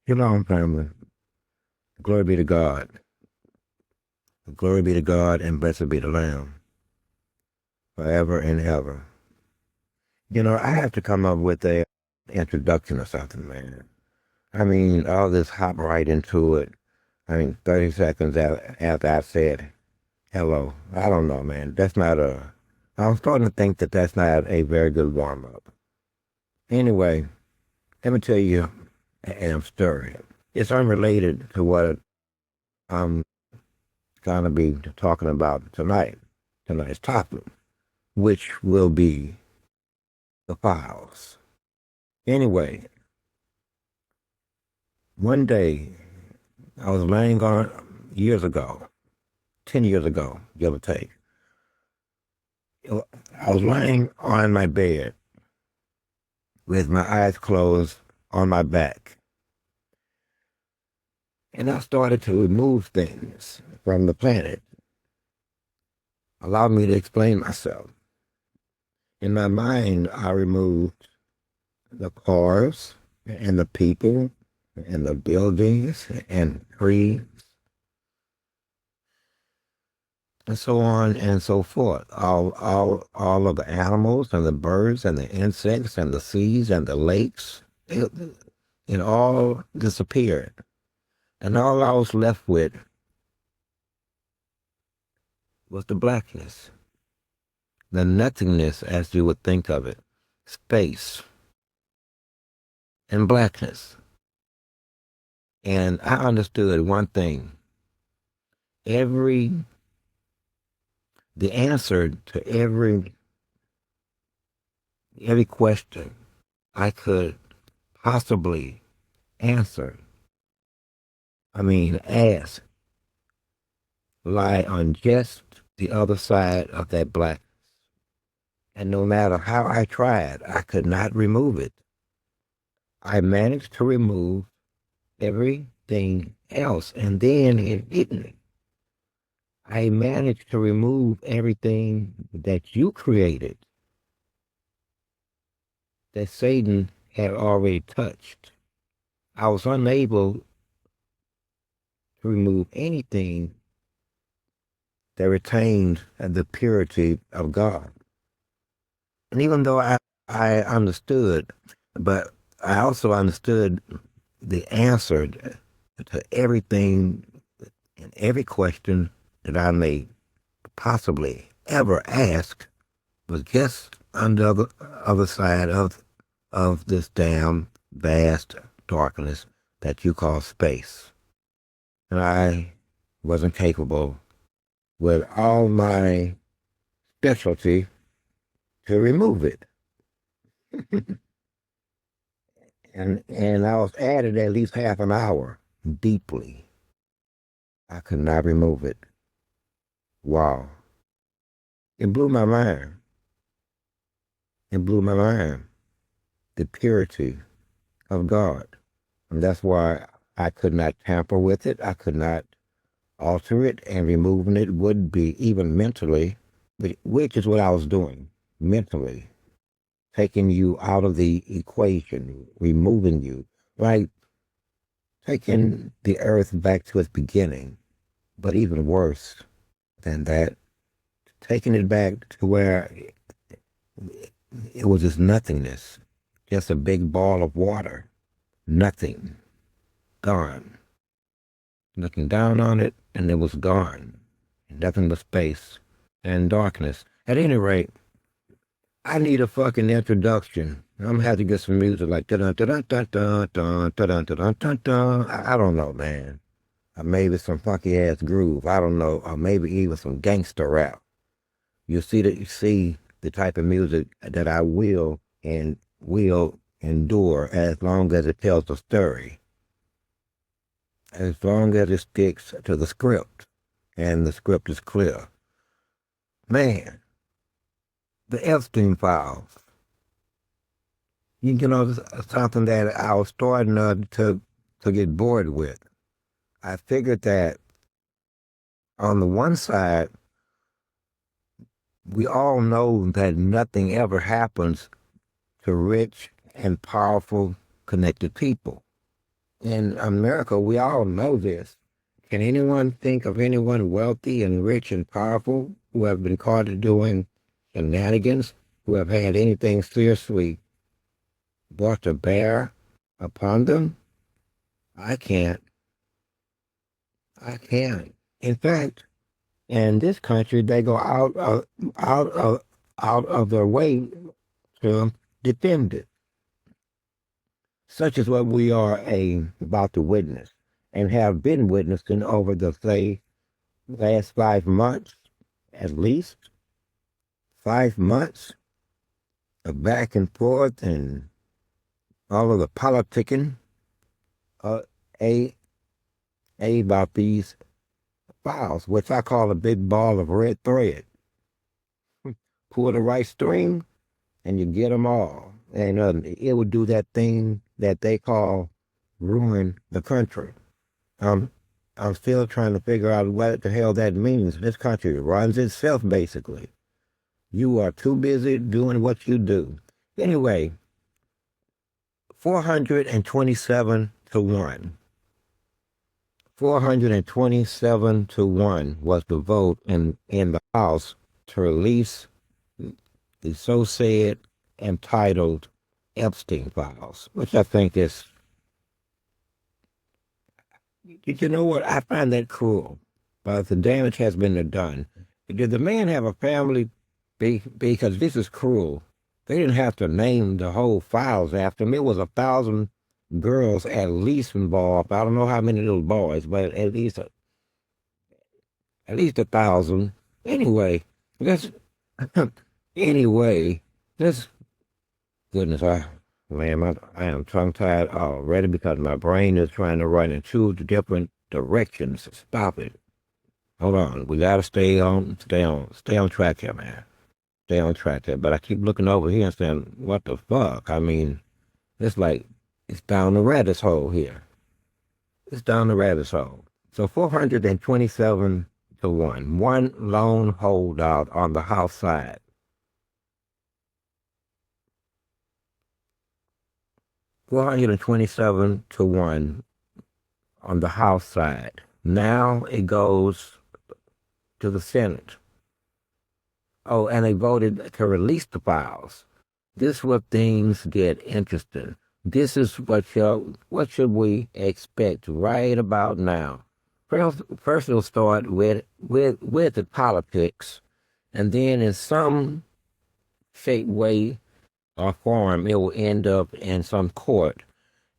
Shalom, family. Glory be to God. Glory be to God and blessed be the Lamb forever and ever. I have to come up with a introduction or something, man. I mean, all this hop right into it. 30 seconds after I said hello. I don't know, man. I'm starting to think that that's not a very good warm up. Anyway, let me tell you a story. It's unrelated to what I'm going to be talking about tonight's topic, which will be the files. Anyway, one day I was laying on, years ago, 10 years ago, give or take. I was laying on my bed with my eyes closed on my back. And I started to remove things from the planet. Allow me to explain myself. In my mind, I removed the cars and the people and the buildings and trees and so on and so forth. All of the animals and the birds and the insects and the seas and the lakes, it all disappeared. And all I was left with was the blackness, the nothingness as you would think of it, space and blackness. And I understood one thing. The answer to every question I could possibly answer, ask, lie on just the other side of that black. And no matter how I tried, I could not remove it. I managed to remove everything else, and then it hit me. I managed to remove everything that you created, that Satan had already touched. I was unable to remove anything that retained the purity of God. And even though I understood, but I also understood the answer to everything and every question that I may possibly ever ask was just on the other side of this damn vast darkness that you call space. And I wasn't capable with all my specialty to remove it. And I was at it at least half an hour deeply. I could not remove it. Wow. It blew my mind. It blew my mind. The purity of God. And that's why I could not tamper with it. I could not alter it, and removing it would be, even mentally, which is what I was doing, mentally, taking you out of the equation, removing you, like taking the earth back to its beginning, but even worse than that, taking it back to where it was just nothingness, just a big ball of water, nothing, gone. Looking down on it, and it was gone. Nothing but space and darkness. At any rate, I need a fucking introduction. I'm gonna have to get some music like da da da da da da da da da da da. I don't know, man. Or maybe some funky ass groove. I don't know. Or maybe even some gangster rap. You see the type of music that I will endure as long as it tells a story. As long as it sticks to the script and the script is clear. Man, the Epstein files. Something that I was starting to get bored with. I figured that on the one side, we all know that nothing ever happens to rich and powerful connected people. in America, we all know this. Can anyone think of anyone wealthy and rich and powerful who have been caught doing shenanigans, who have had anything seriously brought to bear upon them? I can't. I can't. In fact, in this country, they go out of out of their way to defend it. Such is what we are about to witness, and have been witnessing over the say last 5 months, at least 5 months of back and forth and all of the politicking, uh, a about these files, which I call a big ball of red thread. Pull the right string, and you get them all. And it would do that thing that they call ruin the country. Um, I'm still trying to figure out what the hell that means. This country runs itself, basically. You are too busy doing what you do. Anyway, 427 to 1. 427 to 1 was the vote in the House to release the so said entitled Epstein files, which I think is, you know what? I find that cruel. But the damage has been done. Did the man have a family? Because this is cruel. They didn't have to name the whole files after him. It was 1,000 girls at least involved. I don't know how many little boys, but at least 1,000. Anyway, that's anyway. This goodness, I am tongue tied already because my brain is trying to run in two different directions. Stop it. Hold on. We gotta stay on track here, man. Stay on track there. But I keep looking over here and saying, what the fuck? I mean, it's like it's down the rabbit's hole here. It's down the rabbit's hole. So 427 to 1. One lone holdout on the House side. 427 to 1 on the House side. Now it goes to the Senate. Oh, and they voted to release the files. This is where things get interesting. This is what should we expect right about now. First it'll start with the politics, and then in some shape, way, or form, it will end up in some court.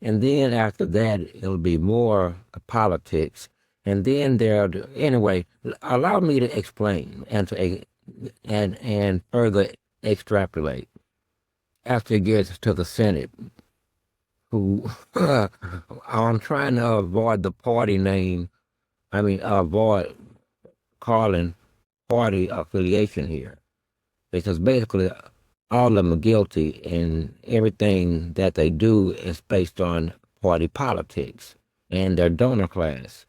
And then after that, it'll be more politics. And then anyway, allow me to explain and further extrapolate. After it gets to the Senate, who I'm trying to avoid the party name. I mean, avoid calling party affiliation here, because basically all of them are guilty, and everything that they do is based on party politics and their donor class.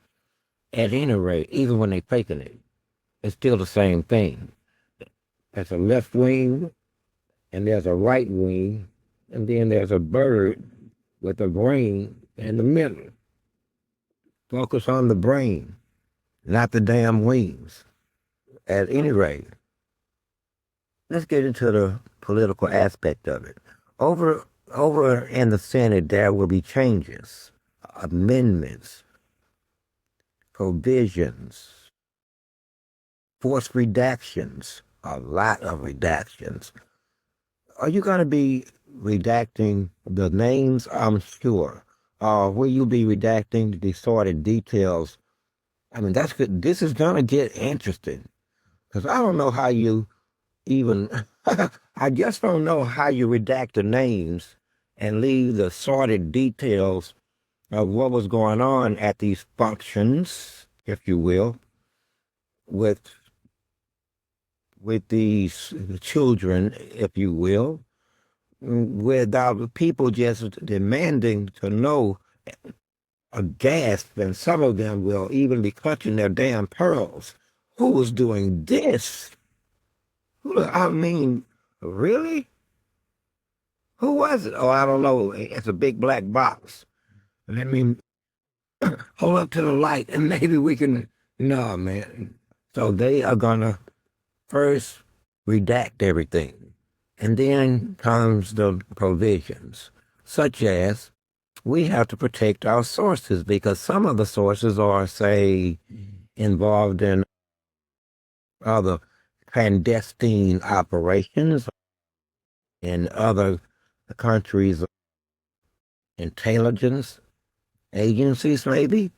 At any rate, even when they're faking it, it's still the same thing. There's a left wing, and there's a right wing, and then there's a bird with a brain in the middle. Focus on the brain, not the damn wings. At any rate, let's get into the political aspect of it. Over in the Senate, there will be changes, amendments, provisions, forced redactions, a lot of redactions. Are you going to be redacting the names? I'm sure. Will you be redacting the sordid details? I mean, that's good. This is going to get interesting, because I don't know how you even, I just don't know how you redact the names and leave the sordid details of what was going on at these functions, if you will, with these children, if you will, without people just demanding to know, aghast, and some of them will even be clutching their damn pearls. Who was doing this? I mean, really? Who was it? Oh, I don't know. It's a big black box. Let me hold up to the light and maybe we can. No, man. So they are gonna first redact everything. And then comes the provisions, such as we have to protect our sources because some of the sources are, say, involved in other clandestine operations in other countries' intelligence agencies, maybe.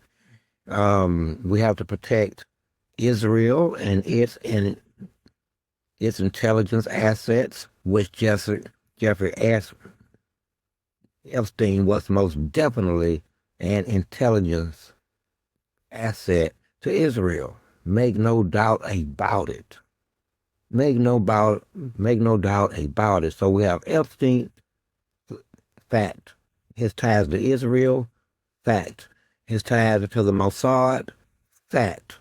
We have to protect Israel and its intelligence assets, which Jeffrey Epstein was most definitely an intelligence asset to Israel. Make no doubt about it. Make no doubt about it. So we have Epstein, fact. His ties to Israel, fact. His ties to the Mossad, fact.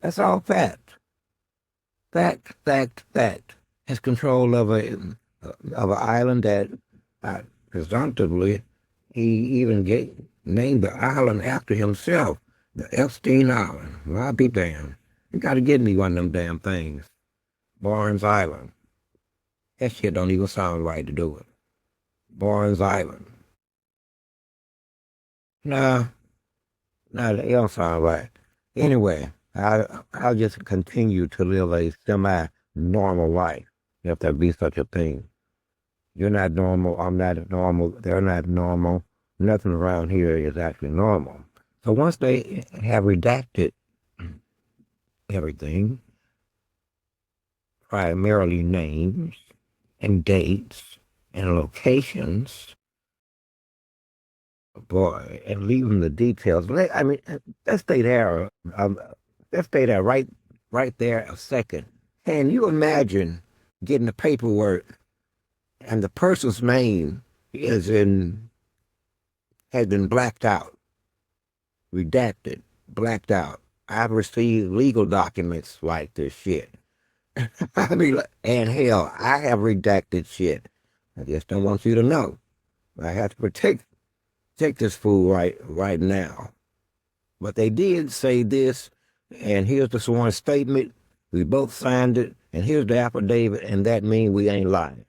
That's all fact. Fact, fact, fact. His control of an island that presumptively he even named the island after himself, the Epstein Island. Well, I'll be damned. You got to get me one of them damn things. Barnes Island. That shit don't even sound right to do it. Barnes Island. Nah, nah, it don't sound right. Anyway, I'll just continue to live a semi-normal life, if there be such a thing. You're not normal. I'm not normal. They're not normal. Nothing around here is actually normal. So once they have redacted everything, primarily names and dates and locations, boy, and leaving the details. I mean, let's stay there. Let's stay there right there a second. Can you imagine getting the paperwork and the person's name has been blacked out, redacted, blacked out? I've received legal documents like this shit. I mean, and hell, I have redacted shit. I just don't want you to know. I have to protect this fool right now. But they did say this, and here's the sworn statement. We both signed it, and here's the affidavit, and that means we ain't lying.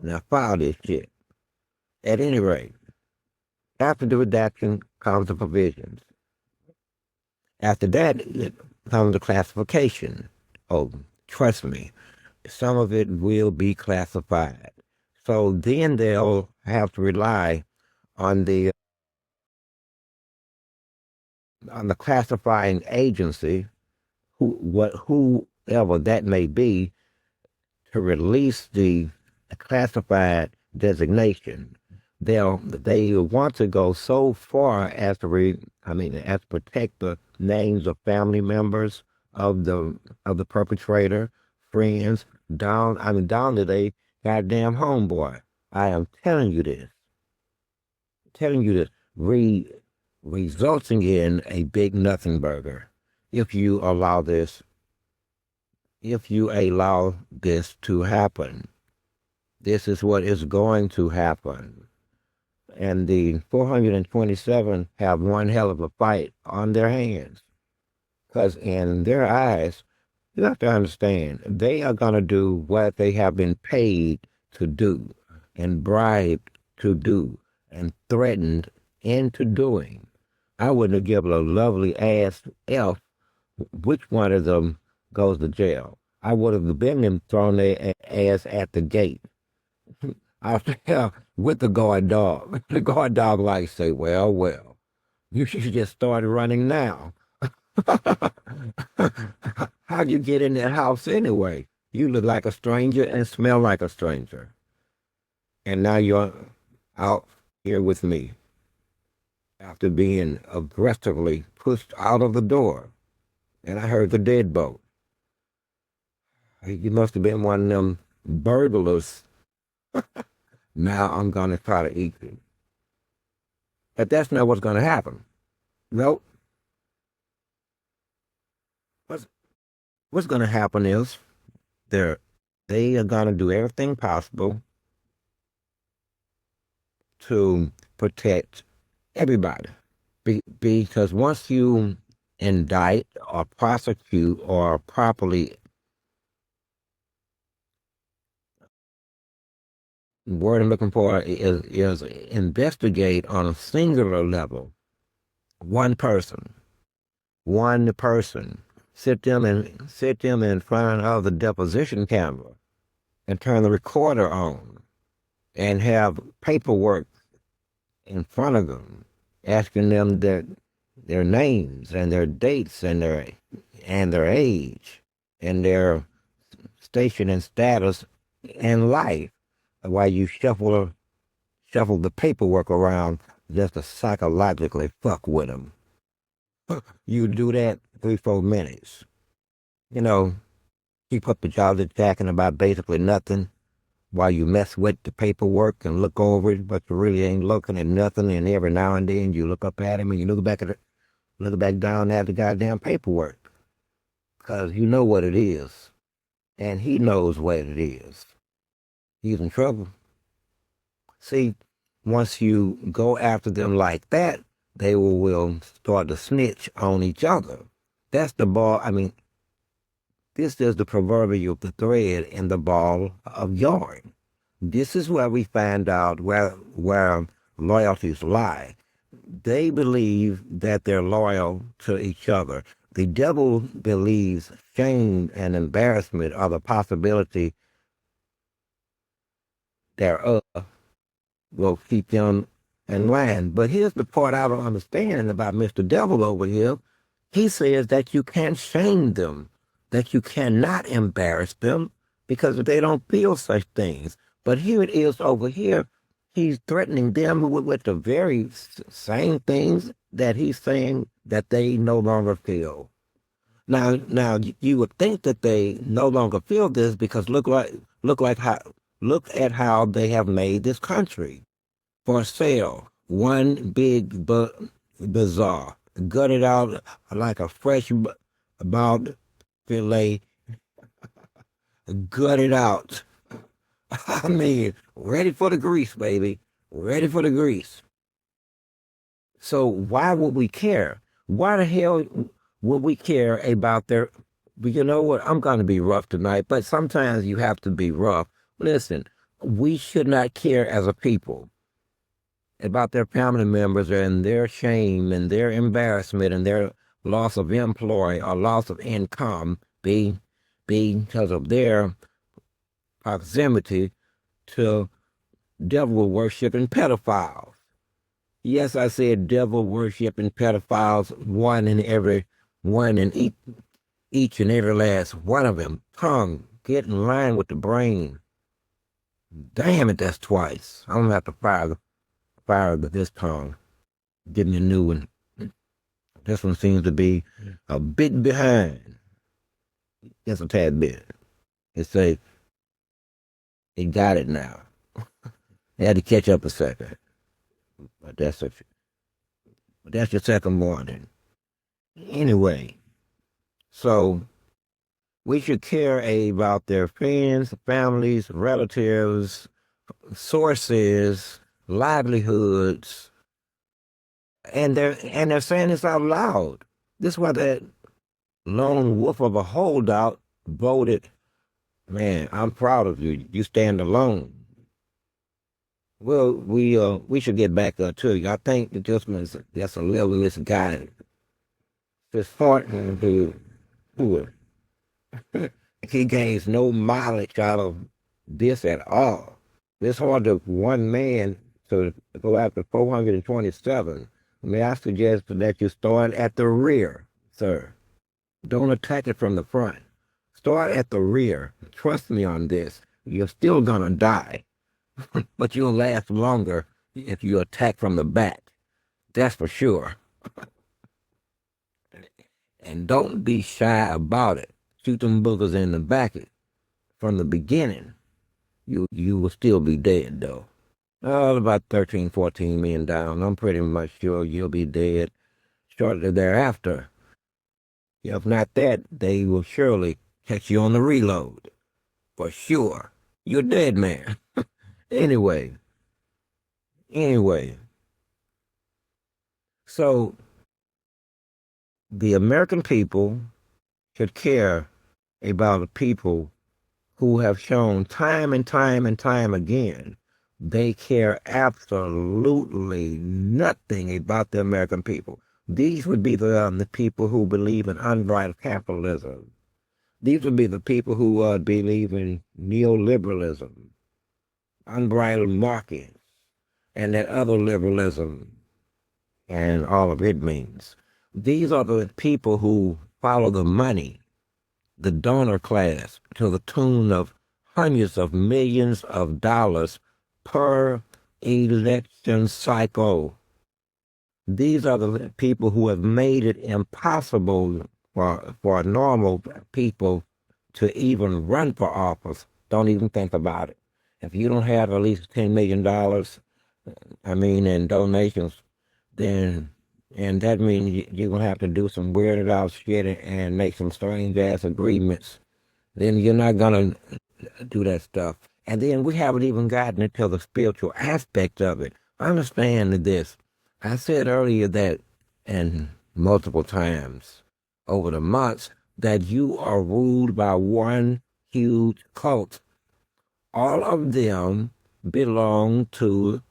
Now file this shit. At any rate, after the redaction comes the provisions. After that comes the classification. Oh, trust me, some of it will be classified. So then they'll have to rely on the classifying agency, whoever that may be, to release the classified designation. They want to go so far as as protect the names of family members of the perpetrator, friends, down to they goddamn homeboy. I am telling you this, resulting in a big nothing burger if you allow this to happen. This is what is going to happen. And the 427 have one hell of a fight on their hands. Because in their eyes, you have to understand, they are going to do what they have been paid to do and bribed to do and threatened into doing. I wouldn't have given a lovely ass F which one of them goes to jail. I would have been thrown their ass at the gate. I was with the guard dog. The guard dog like say, well, you should just start running now. How'd you get in that house anyway? You look like a stranger and smell like a stranger. And now you're out here with me after being aggressively pushed out of the door. And I heard the deadbolt. You must have been one of them burglars. Now I'm going to try to eat you. But that's not what's going to happen. Nope. What's going to happen is they are going to do everything possible to protect Everybody. Because once you indict or prosecute or properly, word I'm looking for is investigate on a singular level, one person, one person, sit them in front of the deposition camera and turn the recorder on and have paperwork in front of them, asking them their names and their dates and their age and their station and status in life, while you shuffle the paperwork around just to psychologically fuck with them. You do that 3 4 minutes. You know, keep up the job of talking about basically nothing while you mess with the paperwork and look over it, but you really ain't looking at nothing. And every now and then you look up at him and you look back down at the goddamn paperwork, because you know what it is, and he knows what it is. He's in trouble. See, once you go after them like that, they will start to snitch on each other. That's the ball. I mean, this is the proverbial the thread in the ball of yarn. This is where we find out where loyalties lie. They believe that they're loyal to each other. The devil believes shame and embarrassment are the possibility thereof will keep them in line. But here's the part I don't understand about Mr. Devil over here. He says that you can't shame them, that you cannot embarrass them because they don't feel such things. But here it is over here. He's threatening them with the very same things that he's saying that they no longer feel. Now you would think that they no longer feel this because look at how they have made this country for sale. One big bazaar, gutted out like a fresh bald fillet, gutted out. I mean, ready for the grease, baby, ready for the grease. So why would we care? Why the hell would we care about their? But you know what? I'm going to be rough tonight, but sometimes you have to be rough. Listen, we should not care as a people about their family members and their shame and their embarrassment and their loss of employ or loss of income because of their proximity to devil worshiping pedophiles. Yes, I said devil worshiping pedophiles, one in each and every last one of them. Tongue, get in line with the brain. Damn it, that's twice. I'm gonna have to fire this tongue. Getting a new one. This one seems to be a bit behind. Just a tad bit. It say it got it now. It had to catch up a second. But that's your second warning. Anyway, so we should care about their friends, families, relatives, sources, livelihoods, and they're saying this out loud. This is why that lone wolf of a holdout voted, man, I'm proud of you. You stand alone. Well, we should get back to you. I think the gentleman is that's a levelist guy. This Thornton who he gains no mileage out of this at all. It's hard to one man to go after 427. May I suggest that you start at the rear, sir? Don't attack it from the front. Start at the rear. Trust me on this. You're still gonna die, but you'll last longer if you attack from the back. That's for sure. And don't be shy about it. Shoot them boogers in the back from the beginning. You will still be dead though. About 13, 14 men down. I'm pretty much sure you'll be dead shortly thereafter. If not that, they will surely catch you on the reload. For sure. You're dead, man. Anyway, anyway, So the American people should care about the people who have shown time and time and time again they care absolutely nothing about the American people. These would be the people who believe in unbridled capitalism. These would be the people who believe in neoliberalism, unbridled market, and that other liberalism and all of it means. These are the people who follow the money, the donor class, to the tune of hundreds of millions of dollars per election cycle. These are the people who have made it impossible for normal people to even run for office. Don't even think about it. If you don't have at least $10 million, in donations, then and that means you're gonna have to do some weirded out shit and make some strange ass agreements. Then you're not gonna do that stuff. And then we haven't even gotten into the spiritual aspect of it. Understand this. I said earlier that, and multiple times over the months, that you are ruled by one huge cult. All of them belong to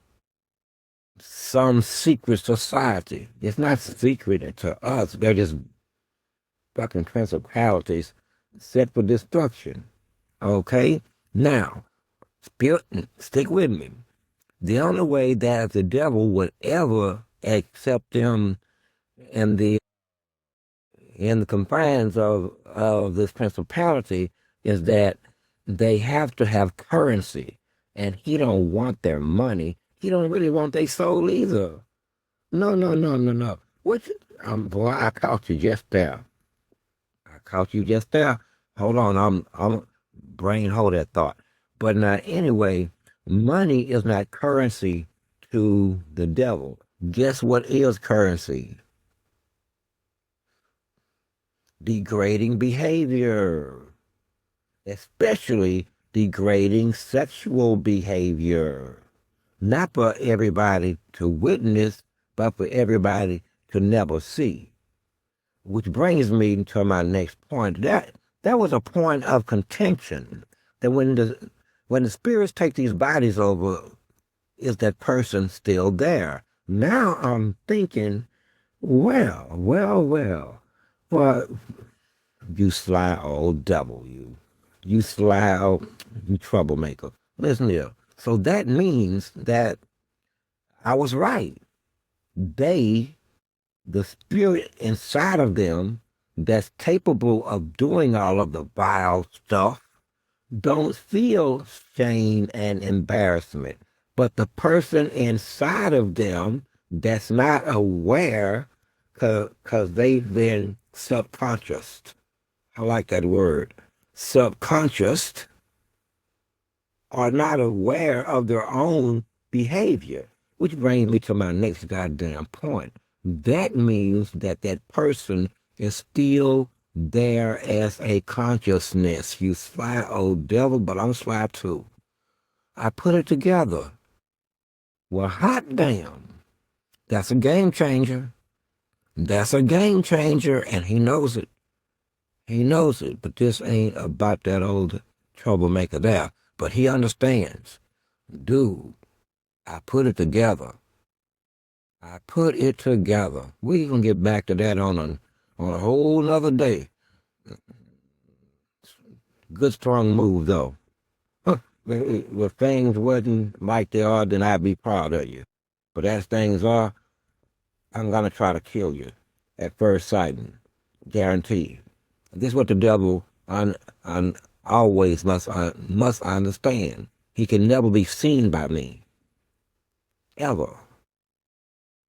some secret society. It's not secret to us. They're just fucking principalities set for destruction. Okay? Now, spirit, stick with me. The only way that the devil would ever accept them in the confines of this principality is that they have to have currency. And he don't want their money. He don't really want their soul either. No, no, no, no, no. What? Boy, I caught you just there. I caught you just there. Hold on, I'm brain hold that thought. But now, anyway, money is not currency to the devil. Guess what is currency? Degrading behavior, especially degrading sexual behavior. Not for everybody to witness, but for everybody to never see. Which brings me to my next point. That was a point of contention. That when the spirits take these bodies over, is that person still there? Now I'm thinking, well, you sly old devil, you sly old you troublemaker. Listen here. So that means that I was right. The spirit inside of them that's capable of doing all of the vile stuff, don't feel shame and embarrassment. But the person inside of them that's not aware, because they've been subconscious. I like that word. Subconscious are not aware of their own behavior, which brings me to my next goddamn point. That means that that person is still there as a consciousness. You sly old devil, but I'm sly too. I put it together. Well, hot damn. That's a game changer. That's a game changer, and he knows it. He knows it, but this ain't about that old troublemaker there. But he understands. Dude, I put it together. I put it together. We gonna get back to that on a whole nother day. Good strong move though. If things wasn't like they are, then I'd be proud of you. But as things are, I'm gonna try to kill you at first sighting. Guaranteed. This is what the devil always must understand. He can never be seen by me. Ever.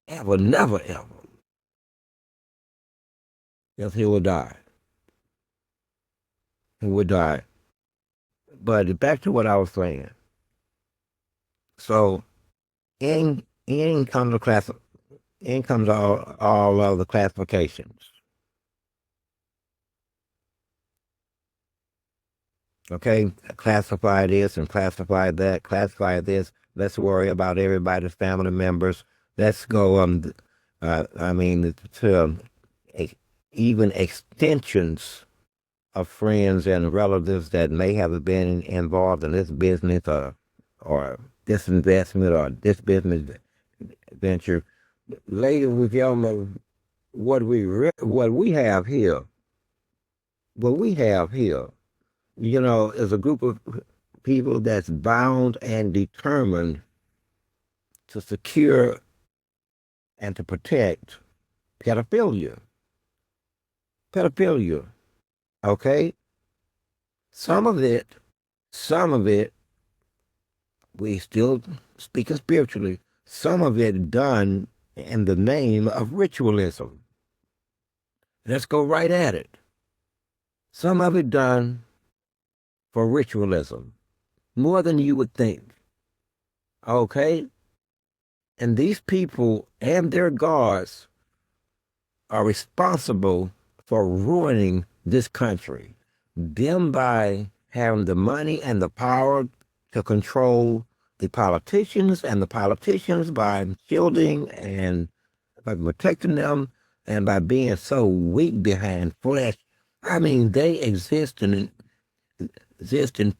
Ever, never, ever. Else he will die. He would die. But back to what I was saying. So in comes the in comes all of the classifications. Okay, classify this and classify that, classify this. Let's worry about everybody's family members. Let's go I mean, to e- even extensions of friends and relatives that may have been involved in this business or this investment or this business venture. Later, with y'all, what we have here, what we have here, is a group of people that's bound and determined to secure and to protect pedophilia. Pedophilia, okay? Some of it, some of it, we still speaking spiritually, some of it done in the name of ritualism. Let's go right at it. Some of it done for ritualism, more than you would think, okay? And these people and their guards are responsible for ruining this country. Them by having the money and the power to control the politicians, and the politicians by shielding and by protecting them, and by being so weak behind flesh. I mean, they exist in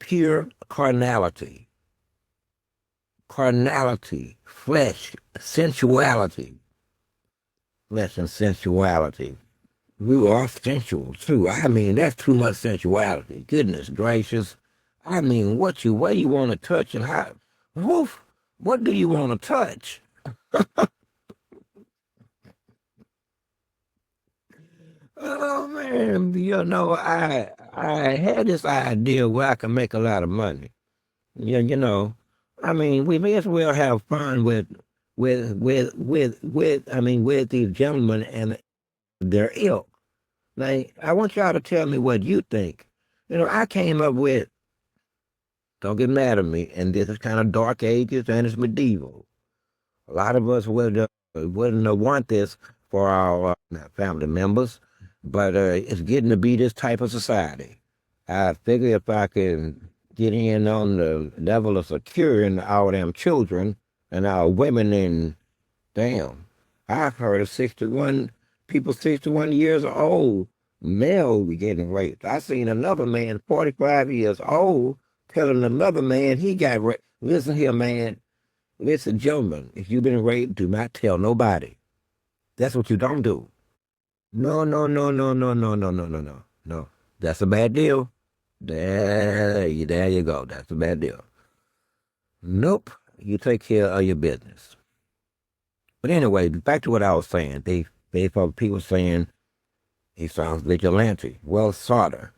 pure carnality, flesh, sensuality, flesh and sensuality. We are sensual too. I mean, that's too much sensuality. Goodness gracious. I mean, where you want to touch and how, woof, what do you want to touch? Oh man, I had this idea where I can make a lot of money. Yeah, I mean, we may as well have fun with these gentlemen and their ilk. Now, I want y'all to tell me what you think. I came up with, don't get mad at me, and this is kind of dark ages and it's medieval. A lot of us wouldn't want this for our family members, but it's getting to be this type of society. I figure if I can get in on the level of securing our damn children and our women, and damn, I've heard of 61 people 61 years old, male getting raped. I seen another man 45 years old telling another man he got raped. Listen here, man. Listen, gentlemen, if you've been raped, do not tell nobody. That's what you don't do. No, no, no, no, no, no, no, no, no, no, no. That's a bad deal. There you go. That's a bad deal. Nope. You take care of your business. But anyway, back to what I was saying. They people saying he sounds vigilante. Well, sorta.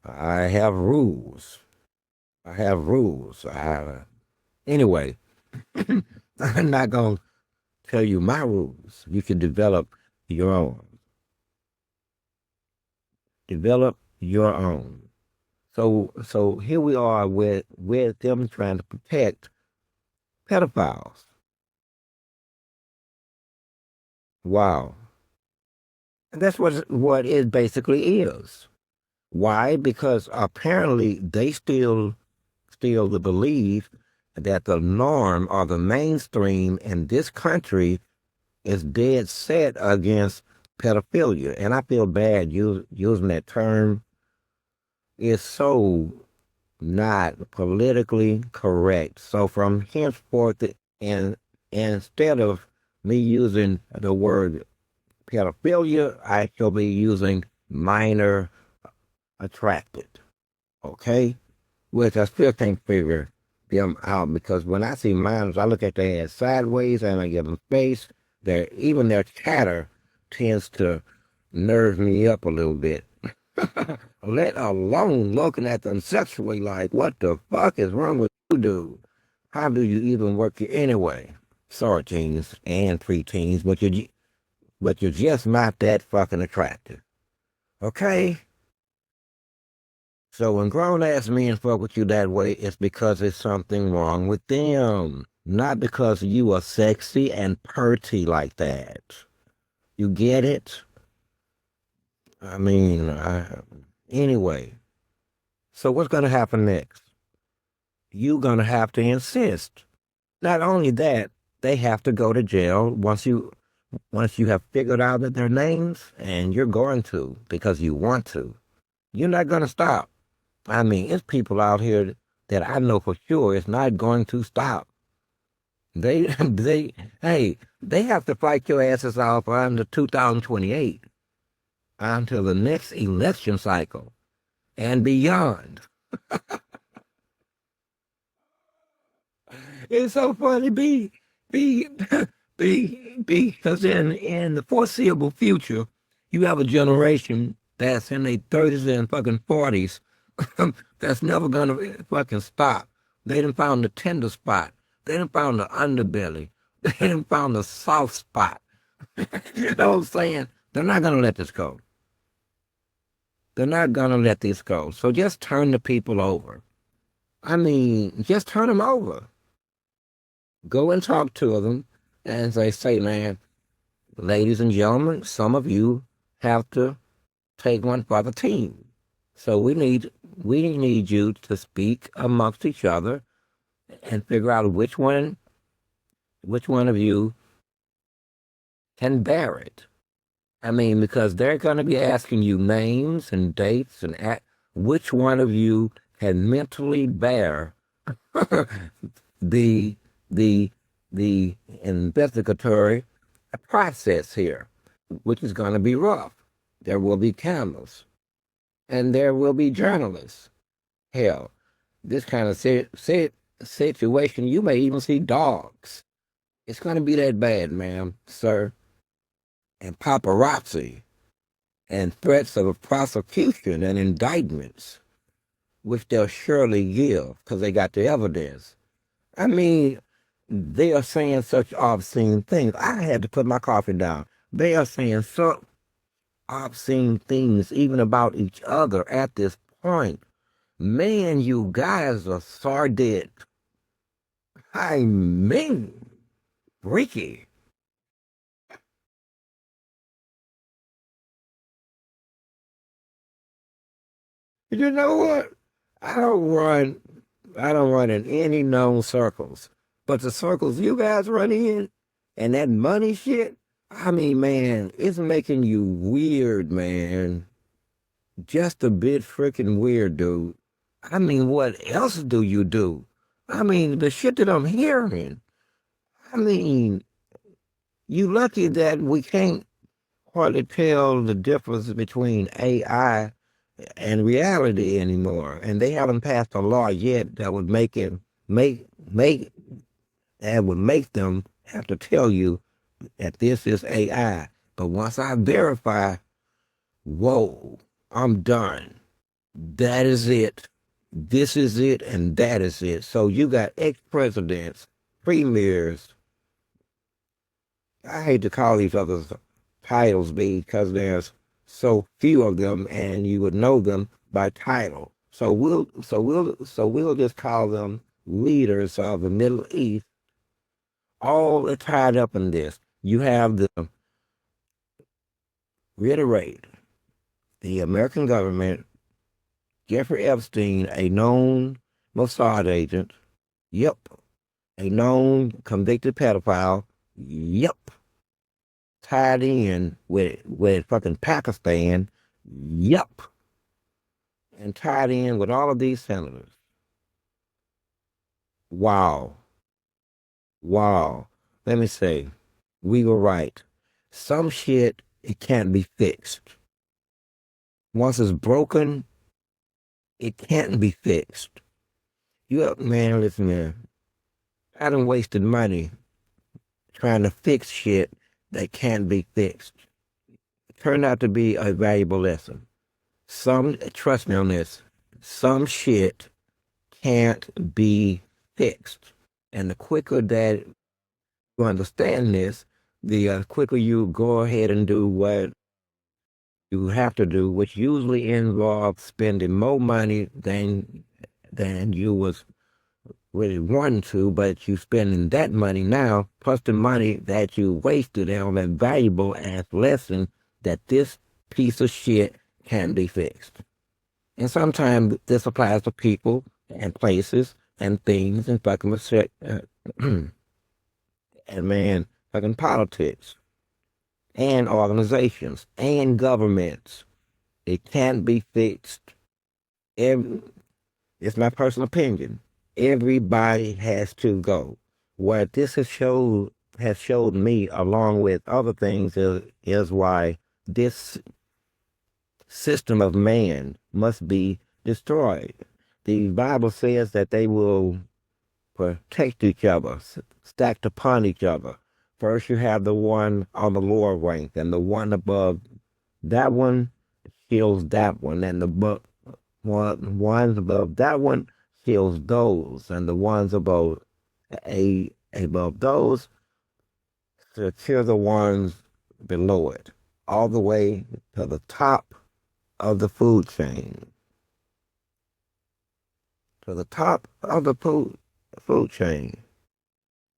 I have rules. I have rules. Anyway, I'm not gonna tell you my rules. You can develop your own. Develop your own. So here we are with them trying to protect pedophiles. Wow. And that's what it basically is. Why? Because apparently they still believe that the norm or the mainstream in this country is dead set against pedophilia. And I feel bad using that term. It's so not politically correct. So from henceforth, and instead of me using the word pedophilia, I shall be using minor attracted. Okay? Which I still can't figure them out, because when I see minors, I look at their head sideways and I give them space. Even their chatter tends to nerve me up a little bit. Let alone looking at them sexually like, what the fuck is wrong with you, dude? How do you even work it anyway? Sorry, teens and preteens, but you're just not that fucking attractive. Okay? So when grown ass men fuck with you that way, it's because there's something wrong with them. Not because you are sexy and purty like that. You get it? I mean, anyway. So what's gonna happen next? You're gonna have to insist. Not only that, they have to go to jail once you. once you have figured out that they're names, and you're going to because you want to, you're not going to stop. I mean, it's people out here that I know for sure it's not going to stop. Hey, they have to fight your asses off until 2028, until the next election cycle and beyond. It's so funny, be, because in the foreseeable future, you have a generation that's in their 30s and fucking 40s that's never gonna fucking stop. They done found the tender spot. They done found the underbelly. They done found the soft spot. You know what I'm saying? They're not gonna let this go. They're not gonna let this go. So just turn the people over. I mean, just turn them over. Go and talk to them and say, man, ladies and gentlemen, some of you have to take one for the team. So we need you to speak amongst each other and figure out which one of you can bear it. I mean, because they're going to be asking you names and dates and which one of you can mentally bear the the the investigatory process here, which is going to be rough. There will be cameras, and there will be journalists. Hell, this kind of situation, you may even see dogs. It's going to be that bad, ma'am, sir. And paparazzi and threats of prosecution and indictments, which they'll surely give because they got the evidence. I mean, they are saying such obscene things. I had to put my coffee down. They are saying such obscene things even about each other at this point. Man, you guys are sordid. I mean, freaky. You know what? I don't run. I don't run in any known circles, but the circles you guys run in, and that money shit. I mean, man, it's making you weird, man. Just a bit freaking weird, dude. I mean, what else do you do? I mean, the shit that I'm hearing. I mean, you lucky that we can't hardly tell the difference between AI and reality anymore. And they haven't passed a law yet that would make that would make them have to tell you that this is AI. But once I verify, whoa, I'm done. That is it. This is it, and that is it. So you got ex-presidents, premiers. I hate to call these others titles because there's so few of them, and you would know them by title. So we'll just call them leaders of the Middle East. All are tied up in this. You have the reiterate the American government, Jeffrey Epstein, a known Mossad agent. Yep. A known convicted pedophile. Yep. Tied in with fucking Pakistan. Yep. And tied in with all of these senators. Wow. Wow. Let me say, we were right. Some shit, it can't be fixed. Once it's broken, it can't be fixed. Man, listen, man. I done wasted money trying to fix shit that can't be fixed. It turned out to be a valuable lesson. Trust me on this, some shit can't be fixed. And the quicker that you understand this, the quicker you go ahead and do what you have to do, which usually involves spending more money than you was really wanting to, but you spending that money now, plus the money that you wasted on that valuable ass lesson that this piece of shit can be fixed. And sometimes this applies to people and places and things and fucking and man, fucking politics. and organizations and governments. It can't be fixed. Every, it's my personal opinion. Everybody has to go. What this has showed me, along with other things, is why this system of man must be destroyed. The Bible says that they will protect each other, stacked upon each other. First, you have the one on the lower rank, and the one above that one kills that one, and the ones above that one kills those, and the ones above those to kill the ones below it, all the way to the top of the food chain. To the top of the food chain.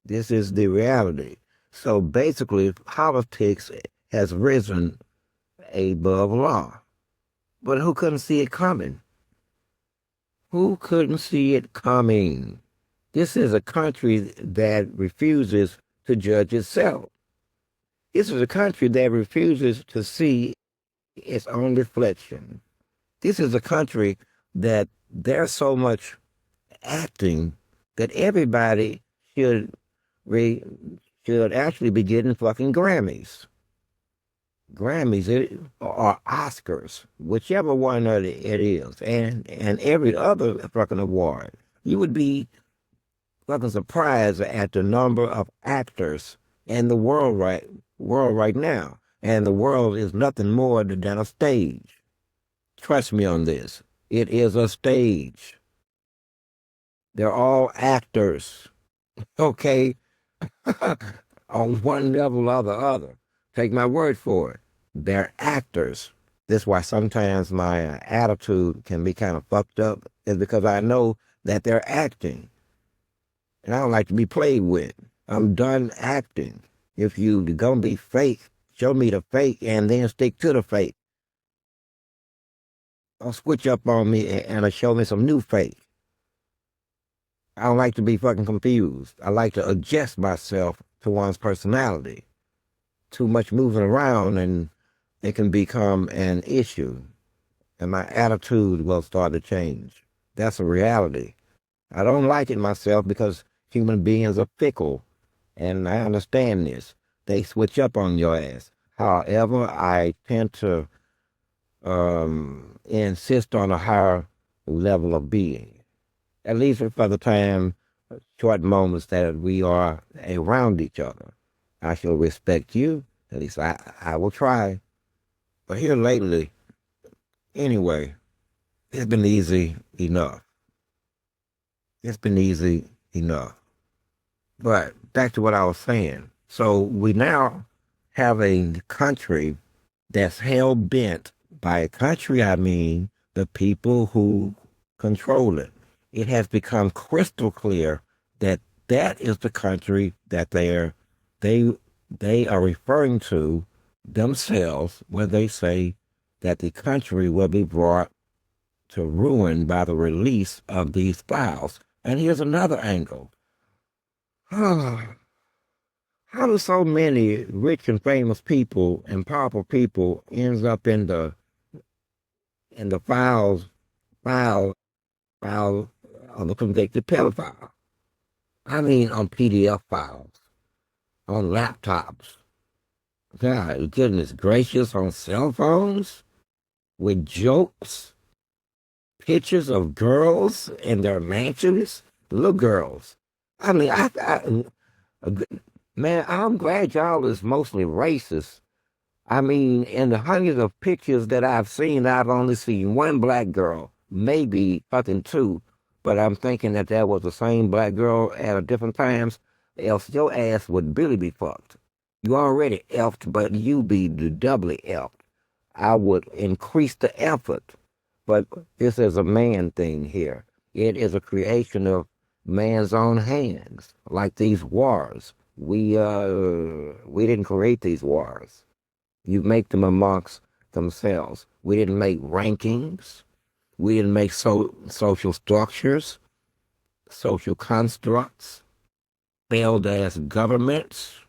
This is the reality. So basically, politics has risen above law. But who couldn't see it coming? Who couldn't see it coming? This is a country that refuses to judge itself. This is a country that refuses to see its own reflection. This is a country that there's so much acting that everybody should re, should actually be getting fucking Grammys. Or Oscars, whichever one it is, and every other fucking award. You would be fucking surprised at the number of actors in the world right now. And the world is nothing more than a stage. Trust me on this. It is a stage. They're all actors, okay? On one level or the other. Take my word for it. They're actors. That's why sometimes my attitude can be kind of fucked up, is because I know that they're acting. And I don't like to be played with. I'm done acting. If you're going to be fake, show me the fake and then stick to the fake. Don't switch up on me and show me some new fake. I don't like to be fucking confused. I like to adjust myself to one's personality. Too much moving around and it can become an issue. And my attitude will start to change. That's a reality. I don't like it myself because human beings are fickle. And I understand this. They switch up on your ass. However, I tend to insist on a higher level of being. At least for the time, short moments that we are around each other. I shall respect you. At least I will try. But here lately, anyway, it's been easy enough. It's been easy enough. But back to what I was saying. So we now have a country that's hell bent. By a country, I mean the people who control it. It has become crystal clear that that is the country that they are referring to themselves when they say that the country will be brought to ruin by the release of these files. And here's another angle. How do so many rich and famous people and powerful people ends up in the file file of a convicted pedophile? I mean, on PDF files, on laptops. God, goodness gracious, on cell phones with jokes, pictures of girls in their mansions, little girls. I mean, man, I'm glad y'all is mostly racist. I mean, in the hundreds of pictures that I've seen, I've only seen one black girl, maybe fucking two. But I'm thinking that that was the same black girl at different times, else your ass would really be fucked. You already effed, but you be doubly effed. I would increase the effort. But this is a man thing here. It is a creation of man's own hands, like these wars. We didn't create these wars. You make them amongst themselves. We didn't make rankings. We didn't make social structures, social constructs, failed ass governments.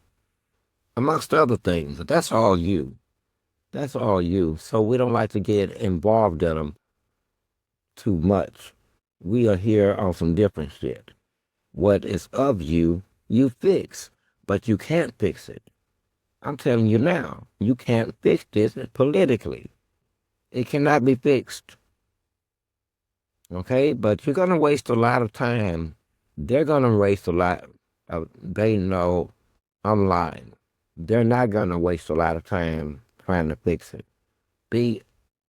amongst other things. That's all you. That's all you. So we don't like to get involved in them too much. We are here on some different shit. What is of you, you fix, but you can't fix it. I'm telling you now, you can't fix this politically. It cannot be fixed. Okay? But you're going to waste a lot of time. They're going to waste a lot of, they know I'm lying. They're not going to waste a lot of time trying to fix it. Be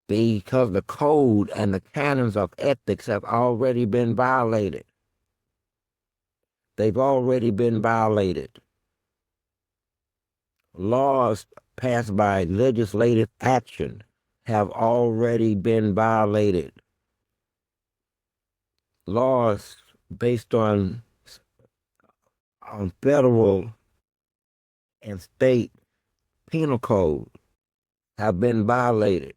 because the code and the canons of ethics have already been violated. They've already been violated. Laws passed by legislative action have already been violated. Laws based on federal and state penal code have been violated.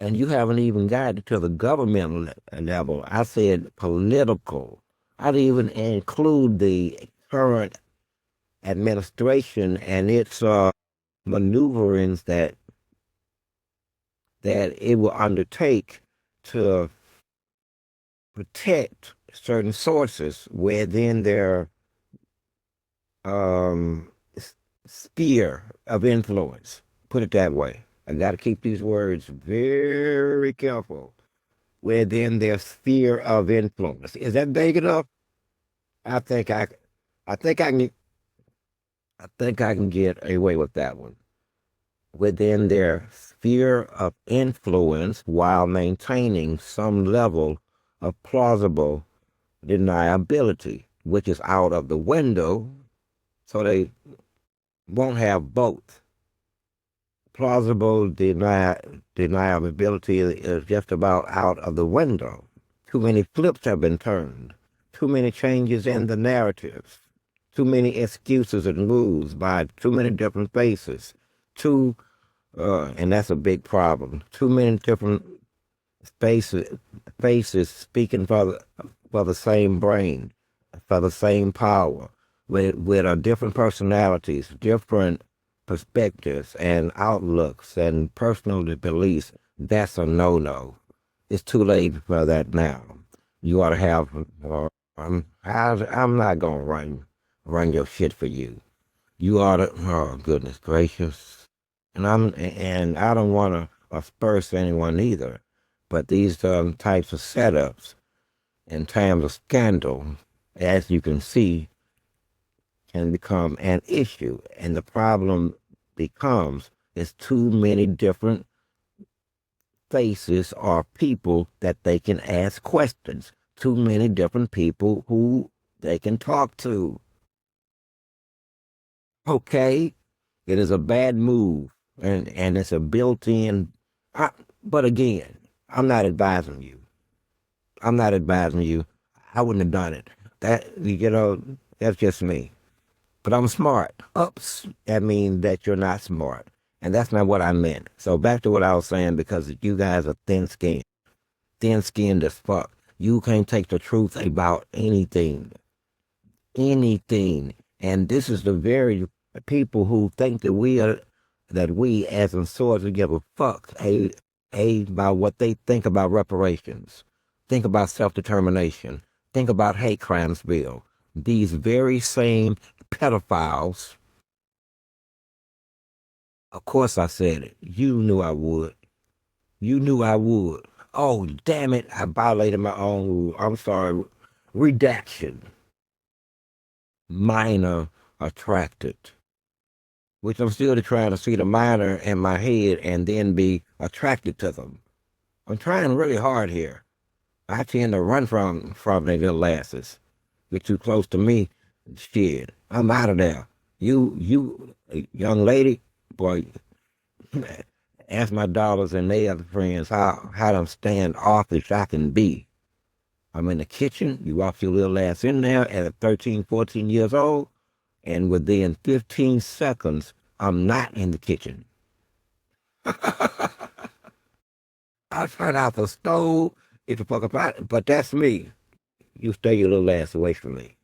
And you haven't even gotten to the governmental level. I said political. I'd even include the current administration and its maneuverings that it will undertake to protect certain sources within their um, sphere of influence. Put it that way. I got to keep these words very careful. Within their sphere of influence. Is that big enough? I think I, I think I can, I think I can get away with that one. Within their sphere of influence while maintaining some level of plausible deniability, which is out of the window, so they won't have both. Plausible deniability is just about out of the window. Too many flips have been turned. Too many changes in the narrative. Too many excuses and rules by too many different faces. And that's a big problem. Too many different faces speaking for the same brain, for the same power, with different personalities, different perspectives and outlooks and personal beliefs. That's a no-no. It's too late for that now. You ought to have. I'm not gonna run your shit for you. You ought to. Oh goodness gracious. And I don't want to asperse anyone either. But these types of setups in times of scandal, as you can see, can become an issue. And the problem becomes there's too many different faces or people that they can ask questions. Too many different people who they can talk to. Okay, it is a bad move, and it's a built-in. But again, I'm not advising you. I'm not advising you. I wouldn't have done it. That's just me. But I'm smart. Ups, that means that you're not smart. And that's not what I meant. So back to what I was saying, because you guys are thin skinned as fuck. You can't take the truth about anything. Anything. And this is the very people who think that we as in swords give a fuck about what they think about reparations, think about self-determination, think about hate crimes bill. These very same pedophiles, of course I said it. You knew I would. You knew I would. Oh, damn it. I violated my own rule. I'm sorry. Redaction. Minor attracted. Which I'm still trying to see the minor in my head and then be attracted to them. I'm trying really hard here. I tend to run from their little asses. Get too close to me, shit, I'm out of there. You, young lady, boy, ask my daughters and their other friends how them standoffish I can be. I'm in the kitchen, you walk your little ass in there at 13, 14 years old, and within 15 seconds, I'm not in the kitchen. I turn out the stove, it's a fucking pot, but that's me. You stay your little ass away from me.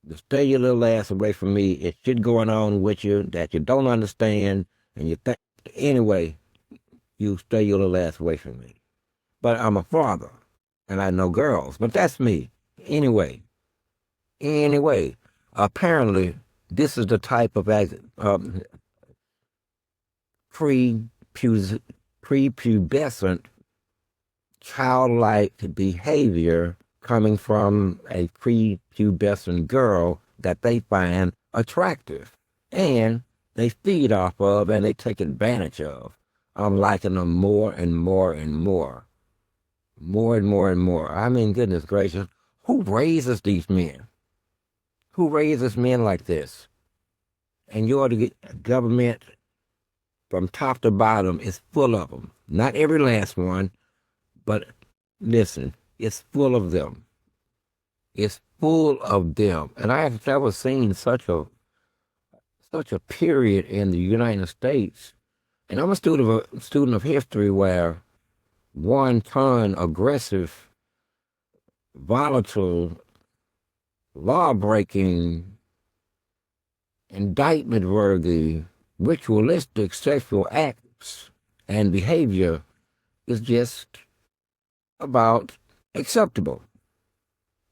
To stay your little ass away from me. It's shit going on with you that you don't understand, and you think anyway. You stay your little ass away from me. But I'm a father, and I know girls. But that's me. Anyway, apparently, this is the type of prepubescent childlike behavior coming from a prepubescent girl that they find attractive and they feed off of and they take advantage of. I'm liking them more and more and more. More and more and more. I mean, goodness gracious, who raises these men? Who raises men like this? And you ought to get government from top to bottom is full of them. Not every last one, but listen, it's full of them. It's full of them. And I have never seen such a period in the United States. And I'm a student of history where one-ton aggressive, volatile, law-breaking, indictment-worthy, ritualistic sexual acts and behavior is just about acceptable.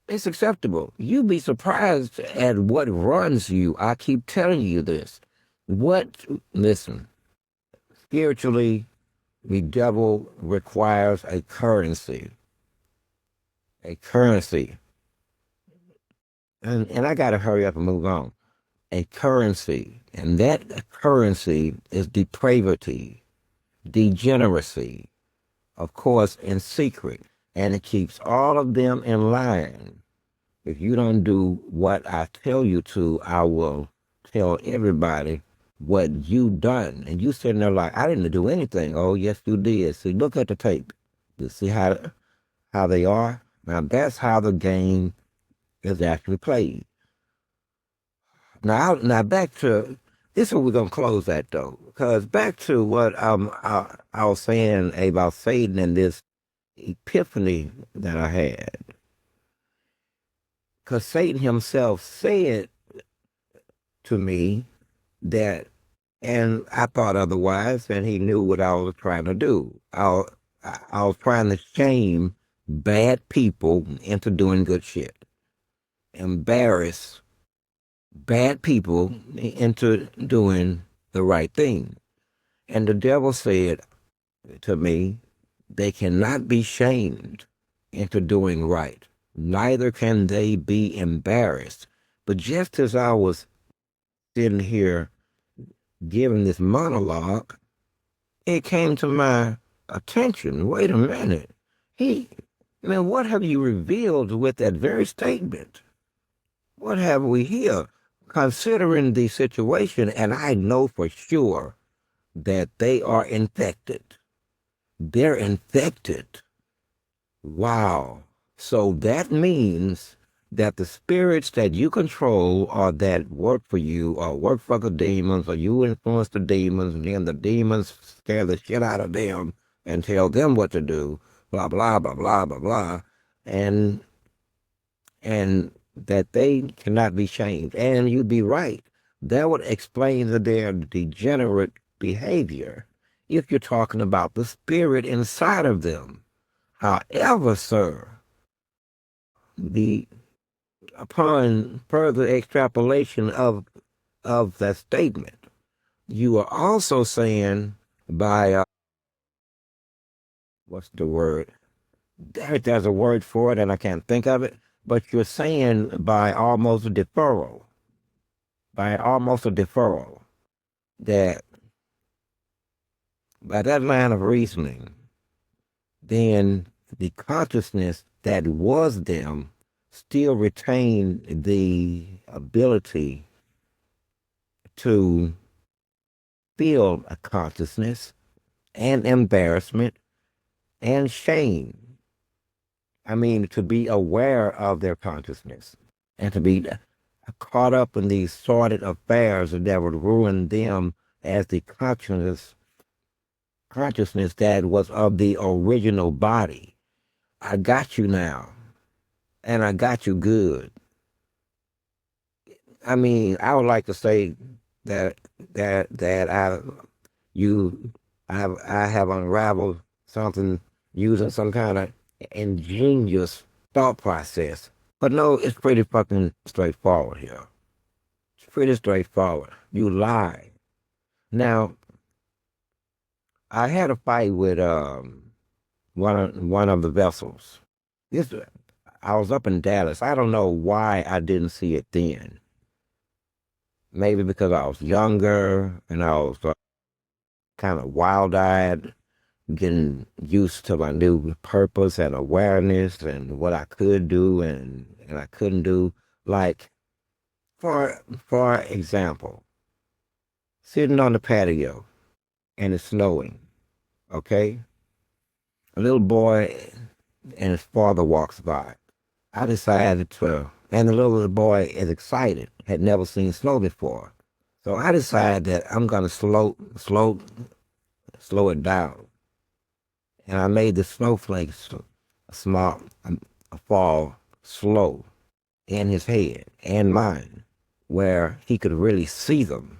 It's acceptable. You'd be surprised at what runs you. I keep telling you this. Listen, spiritually, the devil requires a currency. A currency. And I got to hurry up and move on. A currency. And that currency is depravity, degeneracy, of course, in secret. And it keeps all of them in line. If you don't do what I tell you to, I will tell everybody what you done. And you sitting there like, I didn't do anything. Oh, yes, you did. See, look at the tape. You see how they are? Now, that's how the game is actually played. Now back to, this is where we're going to close at, though. Because back to what I was saying about Satan and this epiphany that I had. Because Satan himself said to me that, and I thought otherwise, and he knew what I was trying to do. I was trying to shame bad people into doing good shit, embarrass bad people into doing the right thing. And the devil said to me, they cannot be shamed into doing right. Neither can they be embarrassed. But just as I was sitting here giving this monologue, it came to my attention. Wait a minute. What have you revealed with that very statement? What have we here? Considering the situation, and I know for sure that they are infected. They're infected. Wow. So that means that the spirits that you control or that work for you or work for the demons or you influence the demons and then the demons scare the shit out of them and tell them what to do, blah, blah, blah, blah, blah, blah, and that they cannot be shamed. And you'd be right. That would explain their degenerate behavior if you're talking about the spirit inside of them. However, sir, upon further extrapolation of that statement, you are also saying by what's the word? There's a word for it, and I can't think of it. But you're saying by almost a deferral, that by that line of reasoning, then the consciousness that was them still retained the ability to feel a consciousness and embarrassment and shame. I mean, to be aware of their consciousness and to be caught up in these sordid affairs that would ruin them as the consciousness that was of the original body. I got you now, and I got you good. I mean, I would like to say that that you I have unraveled something using some kind of ingenious thought process. But no, it's pretty fucking straightforward here. It's pretty straightforward. You lie. Now, I had a fight with one of the vessels. This I was up in Dallas. I don't know why I didn't see it then. Maybe because I was younger and I was kind of wild-eyed, getting used to my new purpose and awareness and what I could do and I couldn't do. Like for example, sitting on the patio and it's snowing. Okay, a little boy and his father walks by. I decided to, and the little boy is excited, had never seen snow before. So I decided that I'm gonna slow it down, and I made the snowflakes small, fall slow in his head and mine, where he could really see them,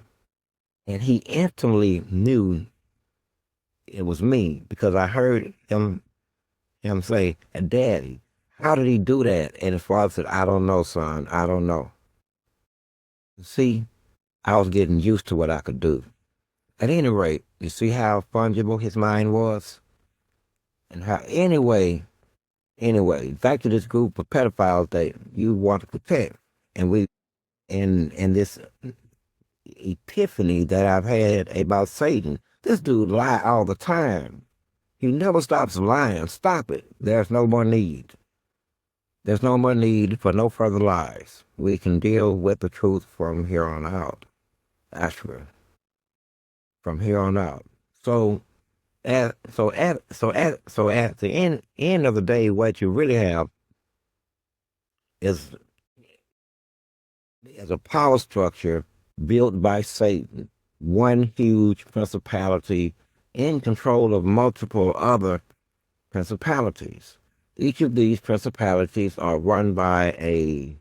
and he instantly knew it was me because I heard him say, "Daddy, how did he do that?" And his father said, "I don't know, son. I don't know." See, I was getting used to what I could do. At any rate, you see how fungible his mind was? And how, anyway, back to this group of pedophiles that you want to protect. And and this epiphany that I've had about Satan. This dude lie all the time. He never stops lying. Stop it. There's no more need. There's no more need for no further lies. We can deal with the truth from here on out. Actually, from here on out. So at the end of the day, what you really have is is a power structure built by Satan, one huge principality in control of multiple other principalities. Each of these principalities are run by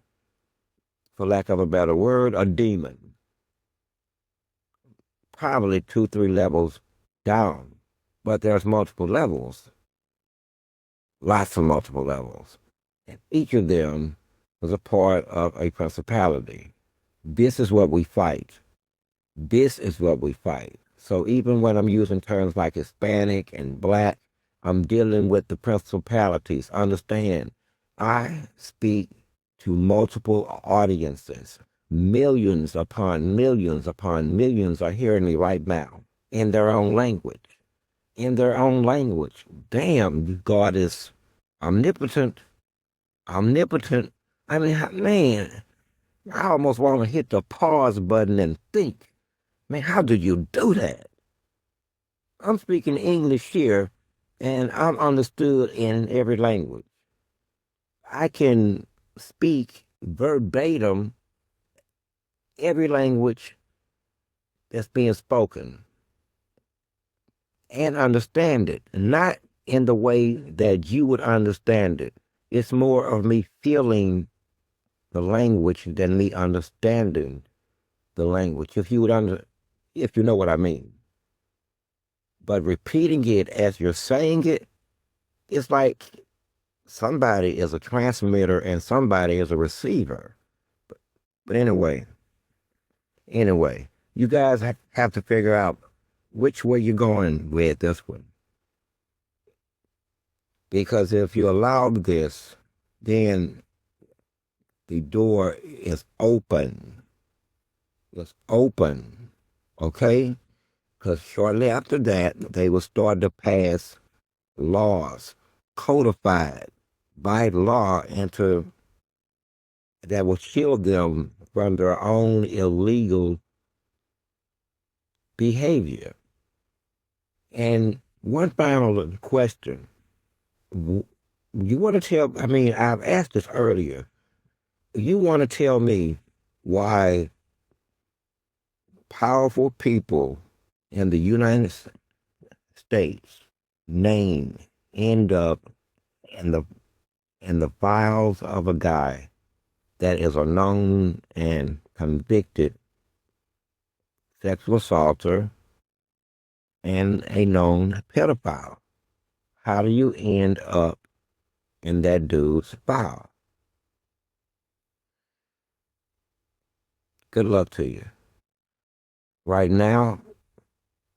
for lack of a better word, a demon, probably two, three levels down. But there's multiple levels, lots of multiple levels. And each of them was a part of a principality. This is what we fight. This is what we fight. So even when I'm using terms like Hispanic and black, I'm dealing with the principalities. Understand, I speak to multiple audiences. Millions upon millions are hearing me right now in their own language. In their own language. Damn, God is omnipotent. Omnipotent. I mean, man, I almost want to hit the pause button and think. Man, how do you do that? I'm speaking English here, and I'm understood in every language. I can speak verbatim every language that's being spoken and understand it, not in the way that you would understand it. It's more of me feeling the language than me understanding the language. If you know what I mean. But repeating it as you're saying it, it's like somebody is a transmitter and somebody is a receiver. But anyway, you guys have to figure out which way you're going with this one. Because if you allow this, then the door is open. It's open, okay? Because shortly after that, they will start to pass laws codified by law into that will shield them from their own illegal behavior. And one final question. You want to tell, I mean, I've asked this earlier. You want to tell me why powerful people in the United States name end up in the files of a guy that is a known and convicted sexual assaulter and a known pedophile. How do you end up in that dude's file? Good luck to you. Right now,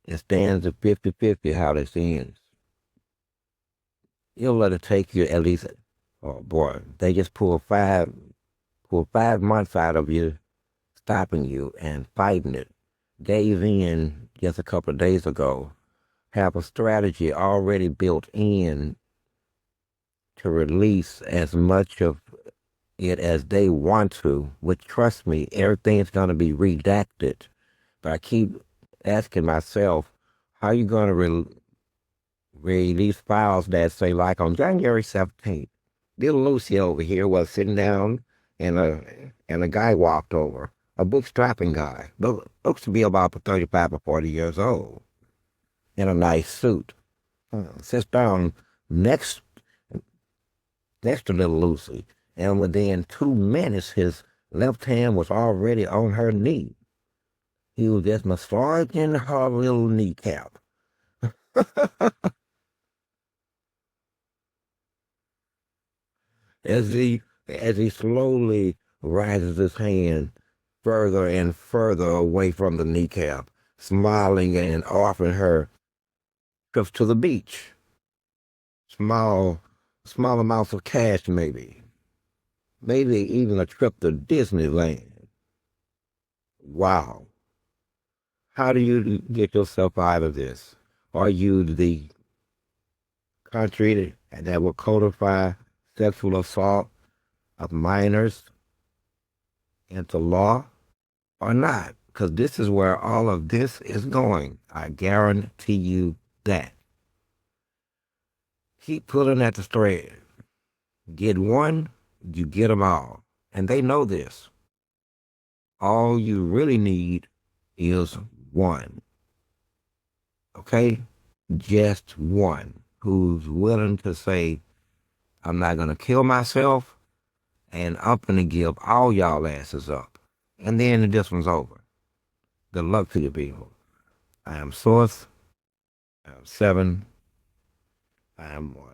it stands at 50-50 how this ends. You'll let it take you at least, oh boy, they just pull 5 months out of you, stopping you and fighting it. Gave in just a couple of days ago, have a strategy already built in to release as much of it as they want to, which, trust me, everything's going to be redacted. But I keep asking myself, how are you going to release files that say, like on January 17th, little Lucy over here was sitting down and a guy walked over, a bootstrapping guy, looks to be about 35 or 40 years old, in a nice suit. Sits down next next to little Lucy, and within 2 minutes, his left hand was already on her knee. He was just massaging her little kneecap. As he slowly rises his hand further and further away from the kneecap, smiling and offering her trips to the beach. Small, small amounts of cash, maybe. Maybe even a trip to Disneyland. Wow. How do you get yourself out of this? Are you the country that will codify sexual assault of minors into law or not? Because this is where all of this is going. I guarantee you that. Keep pulling at the thread. Get one, you get them all. And they know this. All you really need is one. Okay? Just one who's willing to say, I'm not going to kill myself, and I'm going to give all y'all asses up. And then this one's over. Good luck to you people. I am Source. I am 7. I am 1.